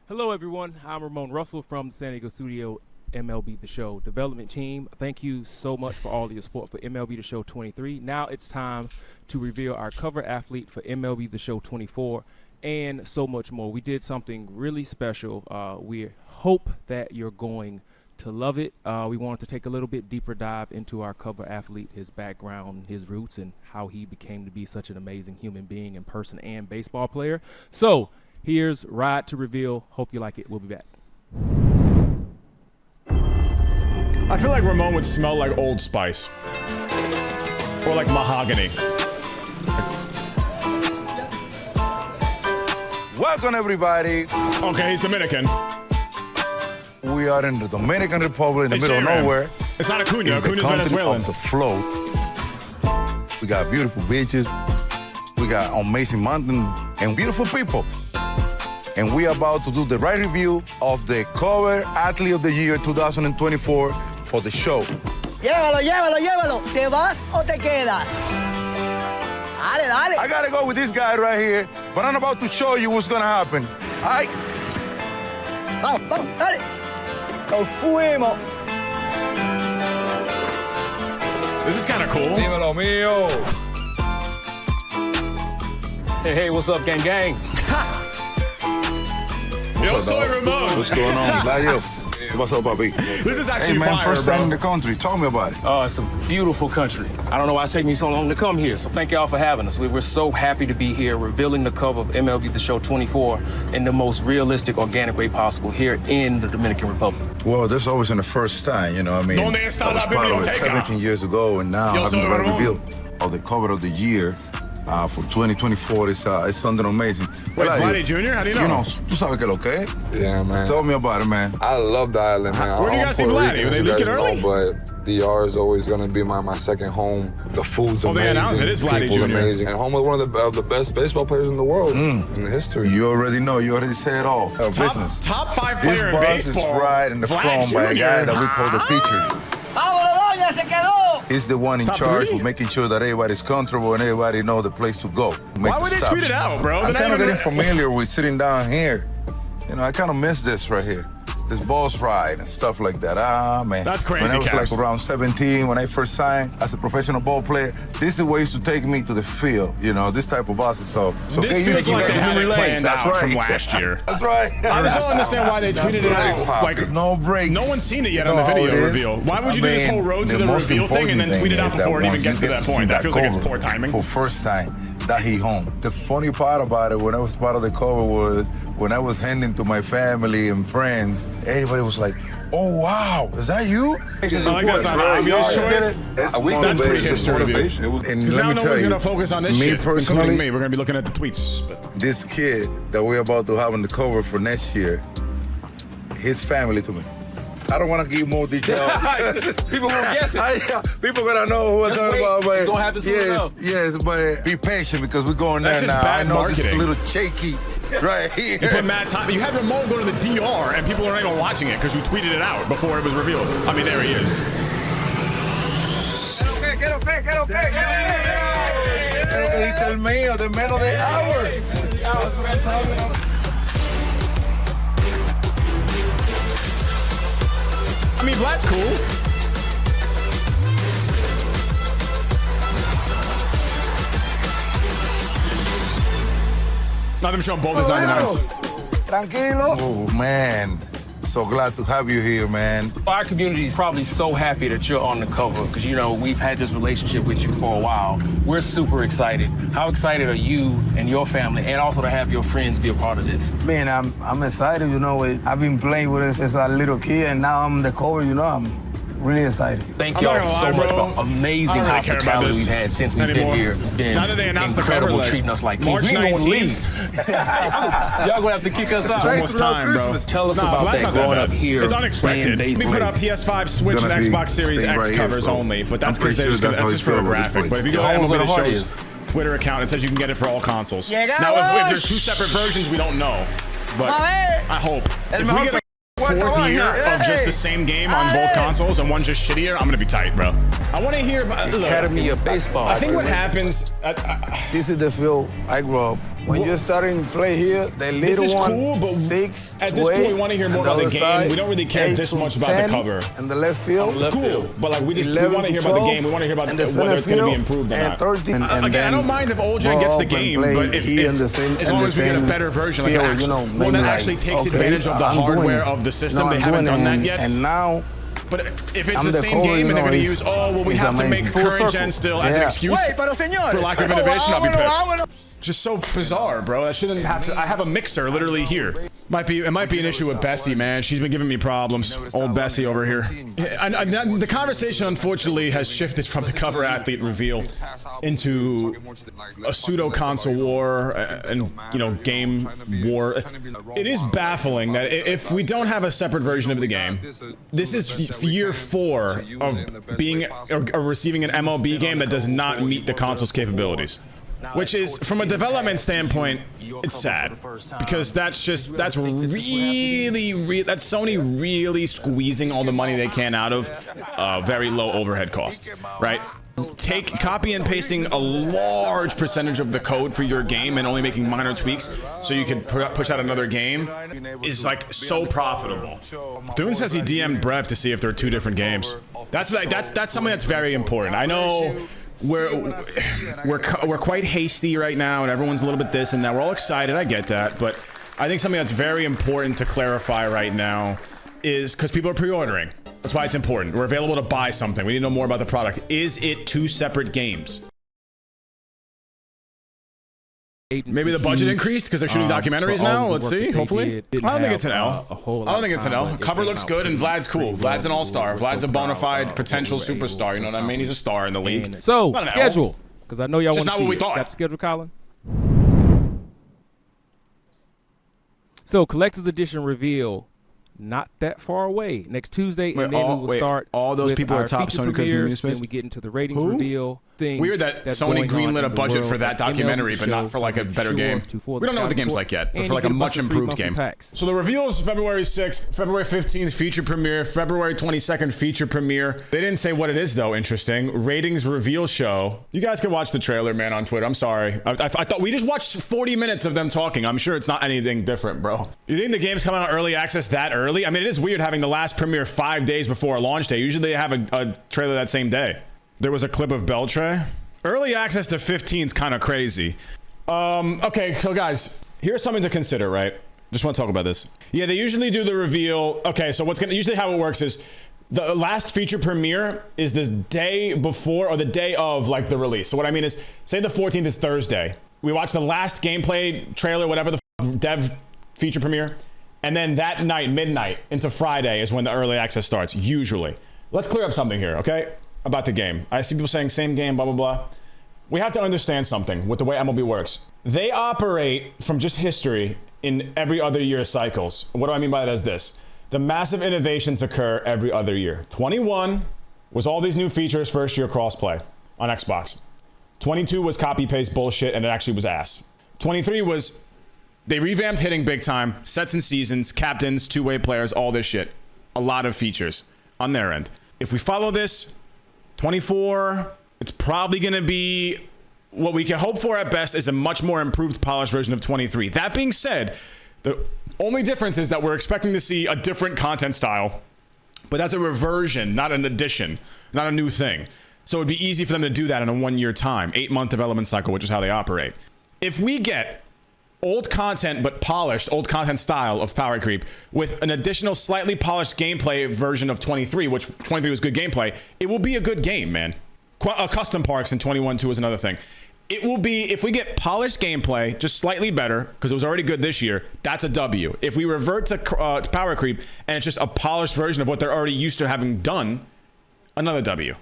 Hello, everyone. I'm Ramon Russell from the San Diego studio, MLB the Show development team. Thank you so much for all of your support for MLB the Show 23. Now it's time to reveal our cover athlete for MLB the Show 24 and so much more. We did something really special. We hope that you're going to love it. We wanted to take a little bit deeper dive into our cover athlete, his background, his roots, and how he became to be such an amazing human being and person and baseball player. So here's Ride to Reveal. Hope you like it. We'll be back. I feel like Ramon would smell like Old Spice. Or like mahogany. Welcome, everybody. Okay, he's Dominican. We are in the Dominican Republic, in the middle of J-Ram. nowhere. It's not Acuna. In the Acuna's country Venezuelan. of the float. We got beautiful beaches. We got amazing mountains and beautiful people. And we are about to do the right review of the cover athlete of the year 2024 for the show. Llévalo, llévalo, llévalo. ¿Te vas o te quedas? Dale, dale. I gotta go with this guy right here, but I'm about to show you what's gonna happen. All right? Vamos, vamos, dale. Nos fuimos. This is kind of cool. Dímelo mío. Hey, what's up, gang, gang? Yo soy Ramon. What's going on, Gladio? What's up, papi? This is actually Hey, man, fire, first bro. time in the country. Tell me about it. Oh, it's a beautiful country. I don't know why it's taking me so long to come here, so thank y'all for having us. We're so happy to be here, revealing the cover of MLB The Show 24 in the most realistic, organic way possible here in the Dominican Republic. Well, there's always in the first time, you know what I mean? ¿Dónde está I was la part of it biblioteca? 17 years ago, and now Yo I'm soy going to Ramon. reveal of the cover of the year for 2024. It's something amazing. Wait, Well, Vladdy Jr.? How do you know? You know, tú sabes que lo que es. Yeah, man. Tell me about it, man. I love the island, man. Where do you I'm guys see Puerto Vladdy? Rican, Were they as you leaking guys early? know, but DR is always going to be my second home. The food's Oh, they amazing. announced it is Vladdy People's Jr. amazing. And home with one of the best baseball players in the world in the history. You already know. You already say it all. Business. Top five This player in bus is baseball. right in the Vlad front by a guy Jr. that we call the pitcher. Vámonos, doña, se quedó. He's the one in Top charge three? of making sure that everybody's comfortable and everybody know the place to go. Why would they tweet it out, bro? I'm They're kind not of even- getting familiar with sitting down here. You know, I kind of miss this right here. This boss ride and stuff like that. Ah, man. That's crazy, When I was Caps. like around 17, when I first signed as a professional ball player, this is what used to take me to the field, you know, this type of buses. So This get feels used to like it. they had it planned That's out right. from last year. That's right. I just don't understand why they tweeted it out. Like, No breaks. no one's seen it yet on You the know how video it is? reveal. Why would you I do this mean, whole road to the most reveal thing and then important tweet it out thing is before it that even once gets you to get that see point? That feels like it's cover poor timing. For first time that he home. The funny part about it, when I was part of the cover, was when I was handing to my family and friends, everybody was like, "Oh wow, is that you?" I like that's not an obvious choice. That's pretty history review. And Because let now me no tell one's you, going to focus on this me shit, including personally, me. We're going to be looking at the tweets. But this kid that we're about to have on the cover for next year, his family to me. I don't want to give more details. People won't guess it. People gonna know who I'm Just talking wait. about. But It's gonna happen soon yes, enough. yes, but be patient because we're going there That's now. just bad I know this is a marketing. little shaky right here. you put mad time. You had Ramon go to the DR, and people are not even watching it because you tweeted it out before it was revealed. I mean, there he is. Pero que dice el mío de menos de hour. I mean, Vlad's cool. Not them showing both his 99s. Tranquilo. Oh man, so glad to have you here, man. Our community is probably so happy that you're on the cover because, you know, we've had this relationship with you for a while. We're super excited. How excited are you and your family and also to have your friends be a part of this? Man, I'm excited, you know. I've been playing with it since I was a little kid, and now I'm the cover, you know. I'm really excited. Thank I'm y'all not gonna so lie, much bro. for amazing I don't really care about hospitality this we've had since we've anymore. been here. It's been Now that they announced the incredible cover, like, treating us like kings. March We ain't gonna 19th. leave. Y'all gonna have to kick us out. Straight Almost through time, bro. Christmas. Tell us Nah, about Vlad's that not growing bad. up here. It's unexpected. playing We put up baseball. PS5, Switch, and Gonna be Xbox Series staying X right covers here, bro. only, but that's I'm pretty because sure that's that's how just you for a feel with this graphic. place. But if you go Your to home where MLB the heart The Show's is. Twitter account, it says you can get it for all consoles. Llegamos. Now, if there's two separate versions, we don't know. But A ver. I hope. El If mejor we get a cuarto fourth año. year of just the same game on both consoles and one just shittier, I'm gonna be tight, bro. I want to hear about look, Academy of Baseball. I think what happens. This is the field I grew up When you're starting to play here, the little one, cool, but 6 at to this 8, point, we want to hear more and the about the other game. side, We don't really care 8 this to much about 10, the cover. and the left field. It's cool, but like we 11 want to hear to about the 12, game. We want to hear about and the whether center it's going to be field, improved or and not. 13. And Again, I don't mind if OhChev gets the game, but as long as we get a better version, like one that actually takes advantage of the hardware of the system. They haven't done that yet. And now. But if it's the same game and they're going to use, we have to make current gen still as an excuse for lack of innovation, I'll be pissed. Just so bizarre, bro. I shouldn't have to. I have a mixer literally here. It might be an issue with Bessie, man. She's been giving me problems. Old Bessie over here. And the conversation, unfortunately, has shifted from the cover athlete reveal into a pseudo console war and game war. It is baffling that if we don't have a separate version of the game, this is year 4 of being or receiving an MLB game that does not meet the console's capabilities. Which is, from a development standpoint, it's sad because that's Sony really squeezing all the money they can out of very low overhead costs, right? Copy and pasting a large percentage of the code for your game and only making minor tweaks so you can push out another game is like so profitable. Dune says he DM'd Brev to see if there are 2 different games. That's something that's very important. I know we're quite hasty right now and everyone's a little bit this and that. We're all excited, I get that, but I think something that's very important to clarify right now is because people are pre-ordering. That's why it's important. We're available to buy something. We need to know more about the product. Is it 2 separate games? Maybe the budget increased because they're shooting documentaries now. Let's see. Hopefully. I don't think it's an L. I don't think it's an L. Cover looks good and Vlad's cool. Vlad's an all-star. Vlad's a bona fide potential superstar. You know what I mean? He's a star in the league. So, schedule. Because I know y'all want to see not what we it. thought. Got the schedule, Colin? So, Collector's Edition reveal. Not that far away. Next Tuesday, and then we will start. All those people are top Sony premieres. Then we get into the ratings reveal thing. Weird that Sony greenlit a budget for that documentary, but not for like a better game. We don't know what the game's like yet, but for like a much improved game. So the reveal is February 6th, February 15th feature premiere, February 22nd feature premiere. They didn't say what it is though. Interesting. Ratings reveal show. You guys can watch the trailer, man, on Twitter. I'm sorry. I thought we just watched 40 minutes of them talking. I'm sure it's not anything different, bro. You think the game's coming out early access that early? I mean, it is weird having the last premiere 5 days before a launch day. Usually they have a trailer that same day. There was a clip of Beltray. Early access to 15 is kind of crazy. Okay, so guys, here's something to consider, right? Just want to talk about this. Yeah, they usually do the reveal. Okay, so usually how it works is the last feature premiere is the day before or the day of like the release. So what I mean is, say the 14th is Thursday. We watch the last gameplay trailer, whatever the dev feature premiere. And then that night, midnight, into Friday is when the early access starts, usually. Let's clear up something here, okay? About the game. I see people saying same game, blah, blah, blah. We have to understand something with the way MLB works. They operate from just history in every other year cycles. What do I mean by that is this. The massive innovations occur every other year. 21 was all these new features, first year crossplay on Xbox. 22 was copy-paste bullshit, and it actually was ass. 23 was... They revamped hitting big time, sets and seasons, captains, two-way players, all this shit. A lot of features on their end. If we follow this, 24, it's probably going to be what we can hope for at best is a much more improved, polished version of 23. That being said, the only difference is that we're expecting to see a different content style, but that's a reversion, not an addition, not a new thing. So it'd be easy for them to do that in a 1 year time, 8-month development cycle, which is how they operate. If we get old content but polished, old content style of Power Creep with an additional slightly polished gameplay version of 23, which 23 was good gameplay, it will be a good game, man. Custom parks in 21 too is another thing. It will be, if we get polished gameplay, just slightly better, because it was already good this year, that's a W. If we revert to Power Creep and it's just a polished version of what they're already used to having done, another W.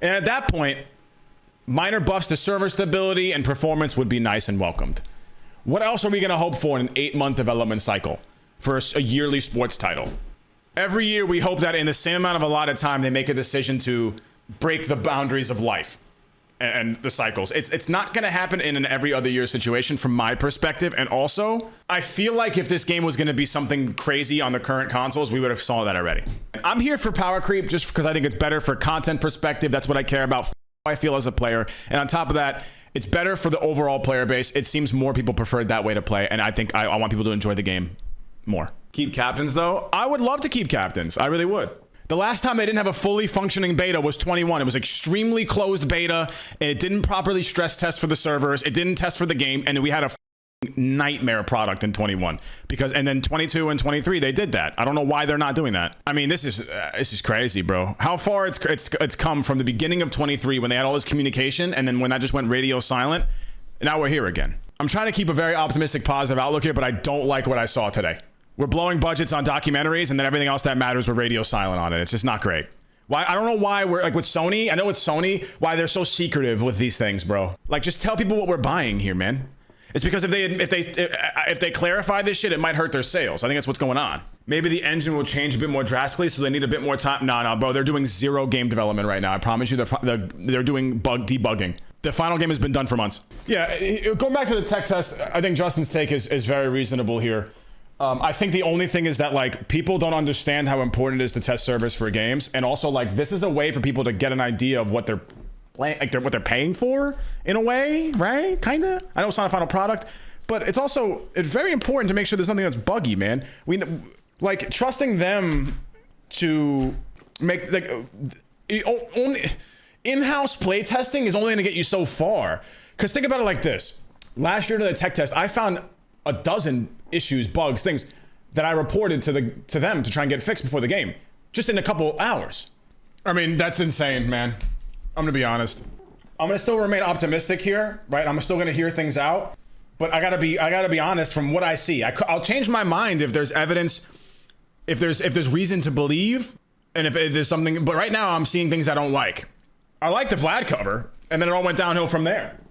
And at that point, minor buffs to server stability and performance would be nice and welcomed. What else are we going to hope for in an 8-month development cycle for a yearly sports title? Every year we hope that in the same amount of allotted time they make a decision to break the boundaries of life and the cycles. It's not going to happen in an every other year situation from my perspective. And also, I feel like if this game was going to be something crazy on the current consoles, we would have saw that already. I'm here for Power Creep just because I think it's better for content perspective. That's what I care about. I feel as a player. And on top of that, It's better for the overall player base. It seems more people preferred that way to play, and I think I want people to enjoy the game more. Keep captains, though? I would love to keep captains. I really would. The last time they didn't have a fully functioning beta was 21. It was extremely closed beta, and it didn't properly stress test for the servers. It didn't test for the game, and we had a nightmare product in 21 and then 22 and 23 they did that. I don't know why they're not doing that. I mean, this is crazy, bro. How far it's come from the beginning of 23 when they had all this communication, and then when that just went radio silent. Now we're here again. I'm trying to keep a very optimistic, positive outlook here, but I don't like what I saw today. We're blowing budgets on documentaries, and then everything else that matters, we're radio silent on it. It's just not great. Why? I don't know why we're like with Sony. I know with Sony why they're so secretive with these things, bro. Like, just tell people what we're buying here, man. It's because if they clarify this shit, it might hurt their sales. I think that's what's going on. Maybe the engine will change a bit more drastically, so they need a bit more time. No, bro. They're doing zero game development right now. I promise you, they're doing debugging. The final game has been done for months. Yeah, going back to the tech test, I think Justin's take is very reasonable here. I think the only thing is that, like, people don't understand how important it is to test servers for games, and also, like, this is a way for people to get an idea of what they're what they're paying for, in a way, right? Kinda. I know it's not a final product, but it's very important to make sure there's nothing that's buggy, man. Like, trusting them to make, like, only in-house play testing is only gonna get you so far. Because think about it like this: last year to the tech test, I found a dozen issues, bugs, things that I reported to them to try and get fixed before the game, just in a couple hours. I mean, that's insane, man. I'm gonna be honest. I'm gonna still remain optimistic here, right? I'm still gonna hear things out, but I gotta be honest from what I see. I'll change my mind if there's evidence, if there's reason to believe, and if there's something. But right now, I'm seeing things I don't like. I like the Vlad cover, and then it all went downhill from there.